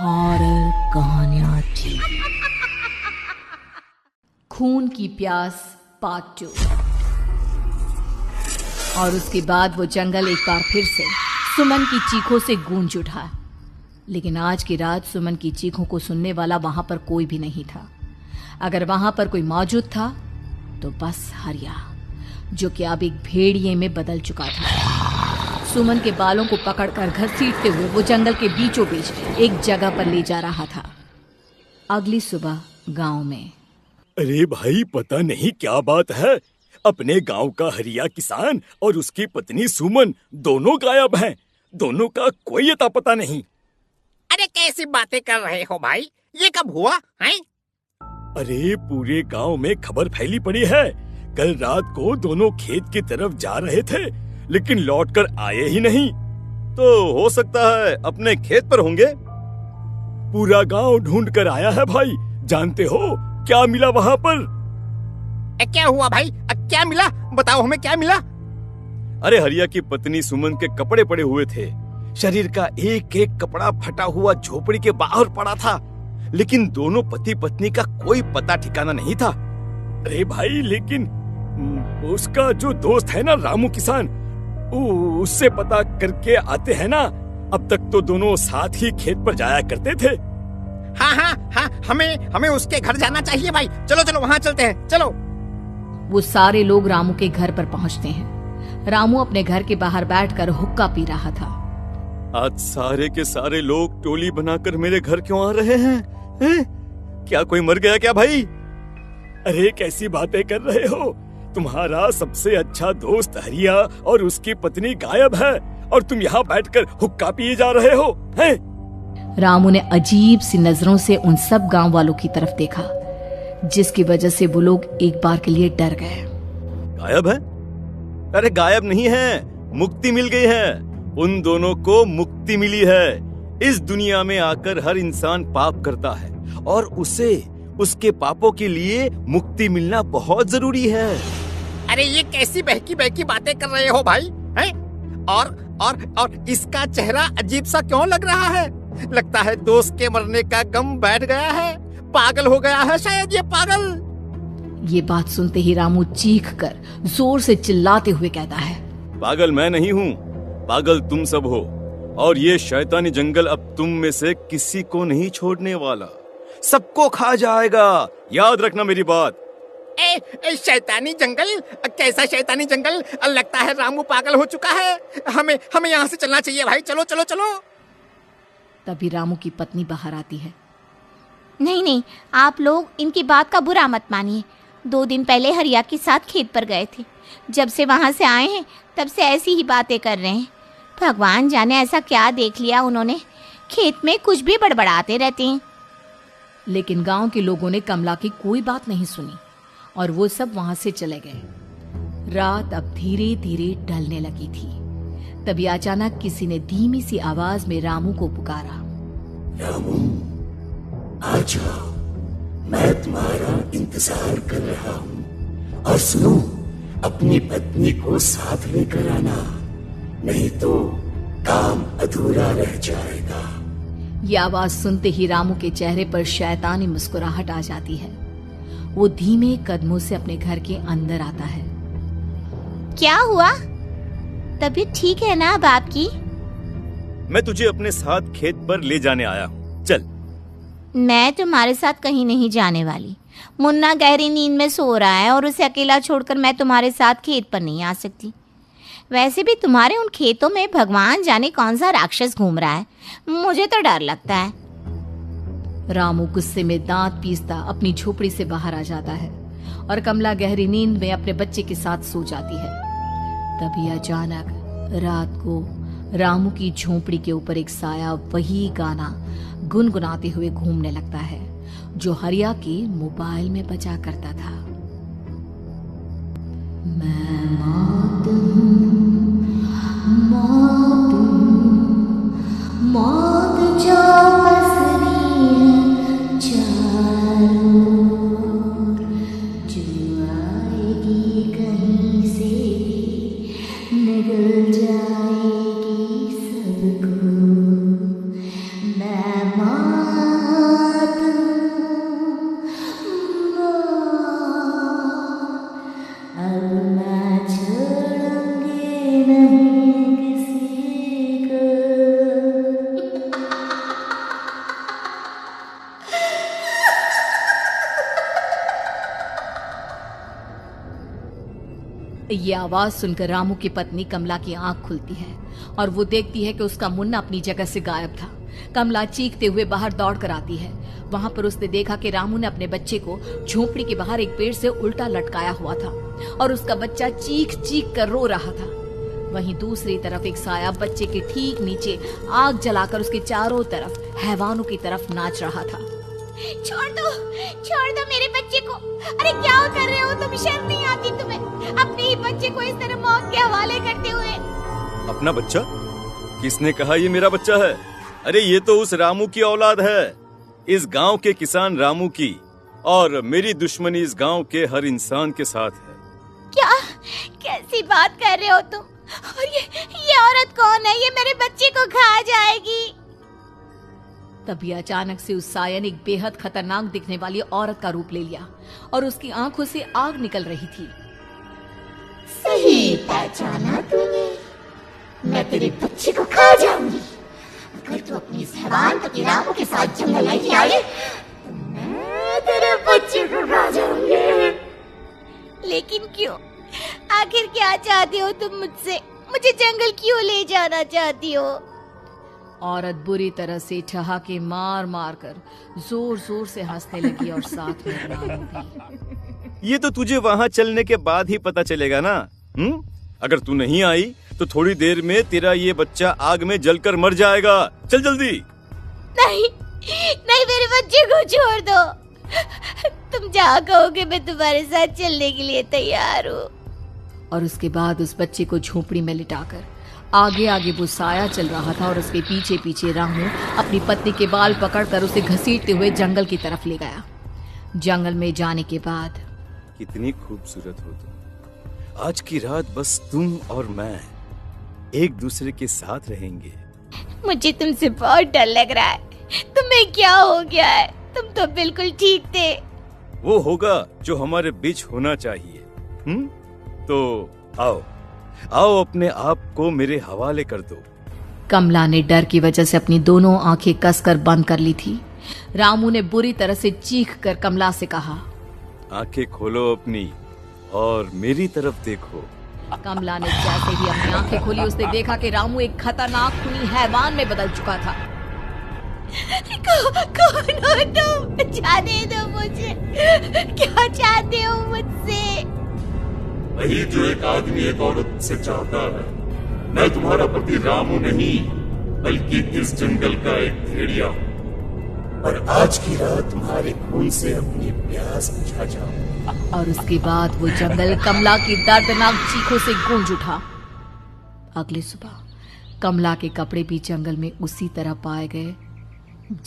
Horror कहानियां थी। खून की प्यास पार्ट 2। और उसके बाद वो जंगल एक बार फिर से सुमन की चीखों से गूंज उठा। लेकिन आज की रात सुमन की चीखों को सुनने वाला वहां पर कोई भी नहीं था। अगर वहां पर कोई मौजूद था तो बस हरिया, जो कि अब एक भेड़िए में बदल चुका था। सुमन के बालों को पकड़कर घसीटते हुए वो जंगल के बीचों बीच एक जगह पर ले जा रहा था। अगली सुबह गांव में। अरे भाई, पता नहीं क्या बात है, अपने गांव का हरिया किसान और उसकी पत्नी सुमन दोनों गायब हैं। दोनों का कोई अता पता नहीं। अरे कैसी बातें कर रहे हो भाई, ये कब हुआ है? अरे पूरे गांव में खबर फैली पड़ी है। कल रात को दोनों खेत की तरफ जा रहे थे, लेकिन लौटकर आए ही नहीं। तो हो सकता है अपने खेत पर होंगे। पूरा गांव ढूंढ कर आया है भाई। जानते हो क्या मिला वहां पर? क्या हुआ भाई? क्या मिला? बताओ हमें, क्या मिला? अरे हरिया की पत्नी सुमन के कपड़े पड़े हुए थे। शरीर का एक एक कपड़ा फटा हुआ झोपड़ी के बाहर पड़ा था, लेकिन दोनों पति पत्नी का कोई पता ठिकाना नहीं था। अरे भाई, लेकिन उसका जो दोस्त है ना रामू किसान, उससे पता करके आते हैं ना। अब तक तो दोनों साथ ही खेत पर जाया करते थे। हाँ, हमें उसके घर जाना चाहिए भाई। चलो वहाँ चलते हैं, चलो। वो सारे लोग रामू के घर पर पहुँचते हैं। रामू अपने घर के बाहर बैठकर हुक्का पी रहा था। आज सारे के सारे लोग टोली बनाकर मेरे घर क्यों आ रहे हैं? क्या कोई मर गया क्या भाई? अरे कैसी बातें कर रहे हो? तुम्हारा सबसे अच्छा दोस्त हरिया और उसकी पत्नी गायब है और तुम यहाँ बैठकर हुक्का पिए जा रहे हो हैं? रामू ने अजीब सी नजरों से उन सब गांव वालों की तरफ देखा, जिसकी वजह से वो लोग एक बार के लिए डर गए। गायब है? अरे गायब नहीं है, मुक्ति मिल गई है। उन दोनों को मुक्ति मिली है। इस दुनिया में आकर हर इंसान पाप करता है और उसे उसके पापों के लिए मुक्ति मिलना बहुत जरूरी है। अरे ये कैसी बहकी बहकी बातें कर रहे हो भाई, हैं? और इसका चेहरा अजीब सा क्यों लग रहा है? लगता है दोस्त के मरने का गम बैठ गया है। पागल हो गया है शायद ये पागल। ये बात सुनते ही रामू चीख कर जोर से चिल्लाते हुए कहता है, पागल मैं नहीं हूँ, पागल तुम सब हो। और ये शैतानी जंगल अब तुम में से किसी को नहीं छोड़ने वाला, सबको खा जाएगा। याद रखना मेरी बात। शैतानी जंगल? कैसा शैतानी जंगल? लगता है रामू पागल हो चुका है। हमें यहाँ से चलना चाहिए भाई। चलो। तभी रामू की पत्नी बाहर आती है। नहीं, आप लोग इनकी बात का बुरा मत मानिए। 2 दिन पहले हरिया के साथ खेत पर गए थे। जब से वहाँ से आए हैं तब से ऐसी ही बातें कर रहे हैं। भगवान जाने ऐसा क्या देख लिया उन्होंने, खेत में कुछ भी बड़बड़ाते रहते हैं। लेकिन गांव के लोगों ने कमला की कोई बात नहीं सुनी और वो सब वहां से चले गए। रात अब धीरे धीरे ढलने लगी थी। तभी अचानक किसी ने धीमी सी आवाज में रामू को पुकारा। रामू, आ जाओ, मैं तुम्हारा इंतजार कर रहा हूँ। और सुनो, अपनी पत्नी को साथ लेकर आना, नहीं तो काम अधूरा रह जाएगा। ये आवाज सुनते ही रामू के चेहरे पर शैतानी मुस्कुराहट आ जाती है। वो धीमे कदमों से अपने घर के अंदर आता है। क्या हुआ? तबीयत ठीक है ना अब आपकी? मैं तुझे अपने साथ खेत पर ले जाने आया हूँ, चल। मैं तुम्हारे साथ कहीं नहीं जाने वाली। मुन्ना गहरी नींद में सो रहा है और उसे अकेला छोड़कर मैं तुम्हारे साथ खेत पर नहीं आ सकती। वैसे भी तुम्हारे उन खेतों में भगवान जाने कौन सा राक्षस घूम रहा है, मुझे तो डर लगता है। रामू गुस्से में दांत पीसता अपनी झोपड़ी से बाहर आ जाता है और कमला गहरी नींद में अपने बच्चे के साथ सो जाती है। तभी अचानक रात को रामू की झोपड़ी के ऊपर एक साया वही गाना गुनगुनाते हुए घूमने लगता है जो हरिया के मोबाइल में बजा करता था। मैं मौत जो बसरी है चारों ओर, जो आएगी कहीं से निगल जाएगी सबको। मैं ये आवाज सुनकर रामू की पत्नी कमला की आंख खुलती है और वो देखती है कि उसका मुन्ना अपनी जगह से गायब था। कमला चीखते हुए बाहर दौड़ कर आती है। वहां पर उसने देखा कि रामू ने अपने बच्चे को झोपड़ी के बाहर एक पेड़ से उल्टा लटकाया हुआ था और उसका बच्चा चीख चीख कर रो रहा था। वहीं दूसरी तरफ एक साया बच्चे के ठीक नीचे आग जलाकर उसके चारों तरफ हैवानों की तरफ नाच रहा था। छोड़ दो मेरे बच्चे को। अरे क्या कर रहे हो तुम? शर्म नहीं आती तुम्हें अपने ही बच्चे को इस तरह मौत के हवाले करते हुए? अपना बच्चा? किसने कहा ये मेरा बच्चा है? अरे ये तो उस रामू की औलाद है, इस गांव के किसान रामू की, और मेरी दुश्मनी इस गांव के हर इंसान के साथ है। क्या? कैसी बात कर रहे हो तुम? और ये औरत कौन है? ये मेरे बच्चे को खा जाएगी। तभी अचानक से उस साया ने एक बेहद खतरनाक दिखने वाली औरत का रूप ले लिया और उसकी आंखों से आग निकल रही थी। सही पहचाना तूने, मैं तेरे बच्चे को खा जाऊंगी। अगर तू अपनी इस हैवान पति रामू के साथ जंगल नहीं आई तो मैं तेरे बच्चे को खा जाऊंगी। लेकिन क्यों? आखिर क्या चाहती हो तुम मुझसे? मुझे जंगल क्यों ले जाना चाहती हो? औरत बुरी तरह से ठहाके मार मार कर जोर जोर से हंसने लगी और साथ में रामू भी। ये तो तुझे वहाँ चलने के बाद ही पता चलेगा ना। अगर तू नहीं आई तो थोड़ी देर में तेरा ये बच्चा आग में जलकर मर जाएगा। चल जल्दी। नहीं नहीं, मेरे बच्चे को छोड़ दो। तुम जहाँ कहोगे मैं तुम्हारे साथ चलने के लिए तैयार हूँ। और उसके बाद उस बच्चे को झोपड़ी में लिटाकर आगे आगे वो साया चल रहा था और उसके पीछे पीछे रामू अपनी पत्नी के बाल पकड़कर उसे घसीटते हुए जंगल की तरफ ले गया। जंगल में जाने के बाद, कितनी खूबसूरत हो तुम। आज की रात बस तुम और मैं एक दूसरे के साथ रहेंगे। मुझे तुमसे बहुत डर लग रहा है। तुम्हें क्या हो गया है? तुम तो बिल्कुल ठीक थे। वो होगा जो हमारे बीच होना चाहिए। तो आओ आओ, अपने आप को मेरे हवाले कर दो। कमला ने डर की वजह से अपनी दोनों आंखें कसकर बंद कर ली थी। रामू ने बुरी तरह से चीख कर कमला से कहा, आंखें खोलो अपनी और मेरी तरफ देखो। कमला ने जैसे ही अपनी आंखें खोली उसने देखा कि रामू एक खतरनाक खूनी हैवान में बदल चुका था। कौन हो तुम? जाने दो मुझे। क्या चाहते हो मुझसे? वही जो एक आदमी एक औरत से चाहता है। मैं तुम्हारा पति रामू नहीं, बल्कि इस जंगल का एक भेड़िया हूँ, और आज की रात तुम्हारे खून से अपनी प्यास बुझा जाऊं। और उसके बाद वो जंगल कमला की दर्दनाक चीखों से गूंज उठा। अगली सुबह कमला के कपड़े भी जंगल में उसी तरह पाए गए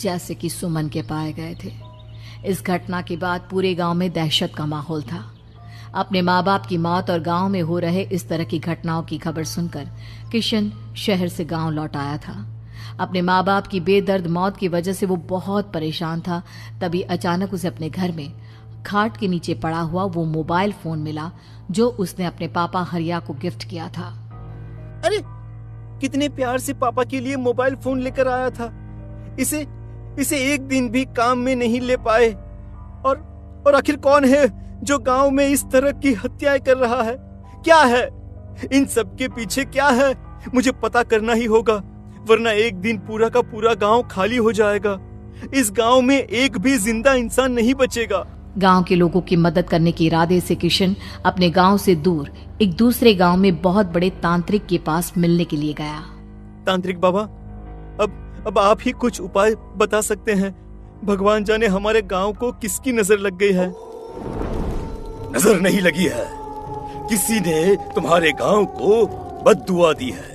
जैसे कि सुमन के पाए गए थे। इस घटना के बाद पूरे गांव में दहशत का माहौल था। अपने माँ बाप की मौत और गांव में हो रहे इस तरह की घटनाओं की खबर सुनकर किशन शहर से गांव लौट आया था। अपने माँ बाप की बेदर्द मौत की वजह से वो बहुत परेशान था। तभी अचानक उसे अपने घर में खाट के नीचे पड़ा हुआ वो मोबाइल फोन मिला जो उसने अपने पापा हरिया को गिफ्ट किया था। अरे कितने प्यार से पापा के लिए मोबाइल फोन लेकर आया था। इसे एक दिन भी काम में नहीं ले पाए। और आखिर कौन है जो गांव में इस तरह की हत्याएं कर रहा है? क्या है इन सब के पीछे? क्या है? मुझे पता करना ही होगा, वरना एक दिन पूरा का पूरा गांव खाली हो जाएगा। इस गांव में एक भी जिंदा इंसान नहीं बचेगा। गांव के लोगों की मदद करने के इरादे से किशन अपने गांव से दूर एक दूसरे गांव में बहुत बड़े तांत्रिक के पास मिलने के लिए गया। तांत्रिक बाबा, अब आप ही कुछ उपाय बता सकते हैं। भगवान जाने हमारे गांव को किसकी नजर लग गई है। नजर नहीं लगी है, किसी ने तुम्हारे गांव को बद्दुआ दी है।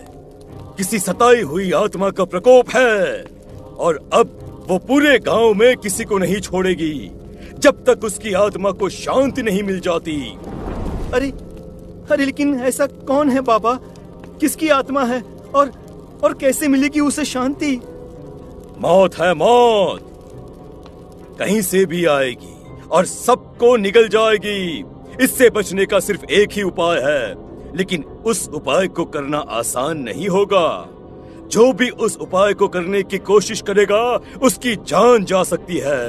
किसी सताई हुई आत्मा का प्रकोप है और अब वो पूरे गांव में किसी को नहीं छोड़ेगी जब तक उसकी आत्मा को शांति नहीं मिल जाती। अरे लेकिन ऐसा कौन है बाबा? किसकी आत्मा है और कैसे मिलेगी उसे शांति? मौत है, मौत कहीं से भी आएगी और सबको निगल जाएगी। इससे बचने का सिर्फ एक ही उपाय है, लेकिन उस उपाय को करना आसान नहीं होगा। जो भी उस उपाय को करने की कोशिश करेगा उसकी जान जा सकती है।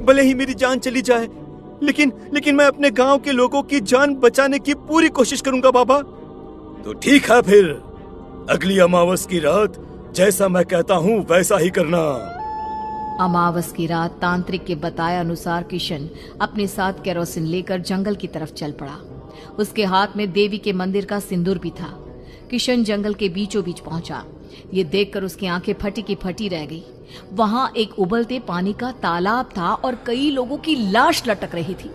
भले ही मेरी जान चली जाए, लेकिन मैं अपने गांव के लोगों की जान बचाने की पूरी कोशिश करूंगा बाबा। तो ठीक है, फिर अगली अमावस की रात जैसा मैं कहता हूँ वैसा ही करना। अमावस की रात तांत्रिक के बताए अनुसार किशन अपने साथ केरोसिन लेकर जंगल की तरफ चल पड़ा। उसके हाथ में देवी के मंदिर का सिंदूर भी था। किशन जंगल के बीचों बीच पहुंचा। ये देखकर उसकी आंखें फटी की फटी रह गई। वहां एक उबलते पानी का तालाब था और कई लोगों की लाश लटक रही थी।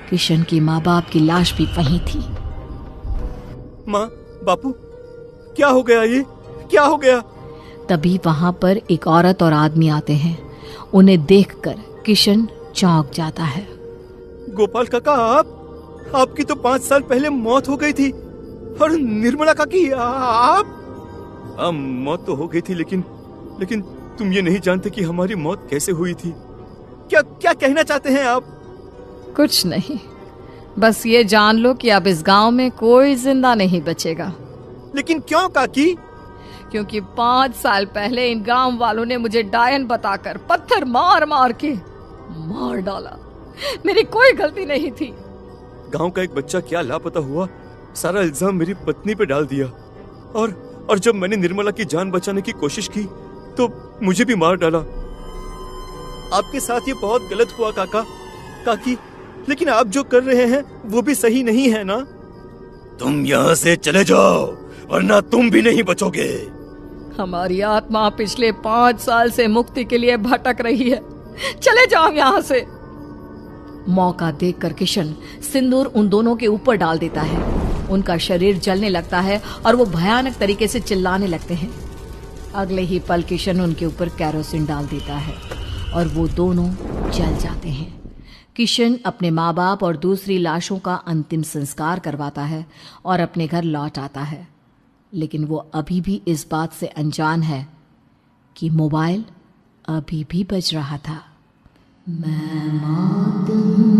किशन की माँ बाप की लाश भी वहीं थी। माँ, बापू, क्या हो गया? ये क्या हो गया? तभी वहां पर एक औरत और आदमी आते हैं। उन्हें देखकर किशन चौंक जाता है। गोपाल काका, आपकी तो 5 साल पहले मौत हो गई थी। और निर्मला काकी, आप? मौत तो हो गई थी, लेकिन तुम ये नहीं जानते कि हमारी मौत कैसे हुई थी। क्या कहना चाहते हैं आप? कुछ नहीं, बस ये जान लो कि अब इस गांव में कोई जिंदा नहीं बचेगा। लेकिन क्यों काकी? क्योंकि 5 साल पहले इन गांव वालों ने मुझे डायन बताकर पत्थर मार मार के मार डाला। मेरी कोई गलती नहीं थी। गांव का एक बच्चा क्या लापता हुआ, सारा इल्जाम मेरी पत्नी पे डाल दिया। और जब मैंने निर्मला की जान बचाने की कोशिश की तो मुझे भी मार डाला। आपके साथ ये बहुत गलत हुआ काकी, लेकिन आप जो कर रहे हैं वो भी सही नहीं है ना? तुम यहाँ से चले जाओ वरना तुम भी नहीं बचोगे। हमारी आत्मा पिछले 5 साल से मुक्ति के लिए भटक रही है। चले जाओ यहाँ से। मौका देखकर किशन सिंदूर उन दोनों के ऊपर डाल देता है। उनका शरीर जलने लगता है और वो भयानक तरीके से चिल्लाने लगते हैं। अगले ही पल किशन उनके ऊपर केरोसिन डाल देता है और वो दोनों जल जाते हैं। किशन अपने माँ बाप और दूसरी लाशों का अंतिम संस्कार करवाता है और अपने घर लौट आता है। लेकिन वो अभी भी इस बात से अनजान है कि मोबाइल अभी भी बज रहा था। मैं मौत हूँ।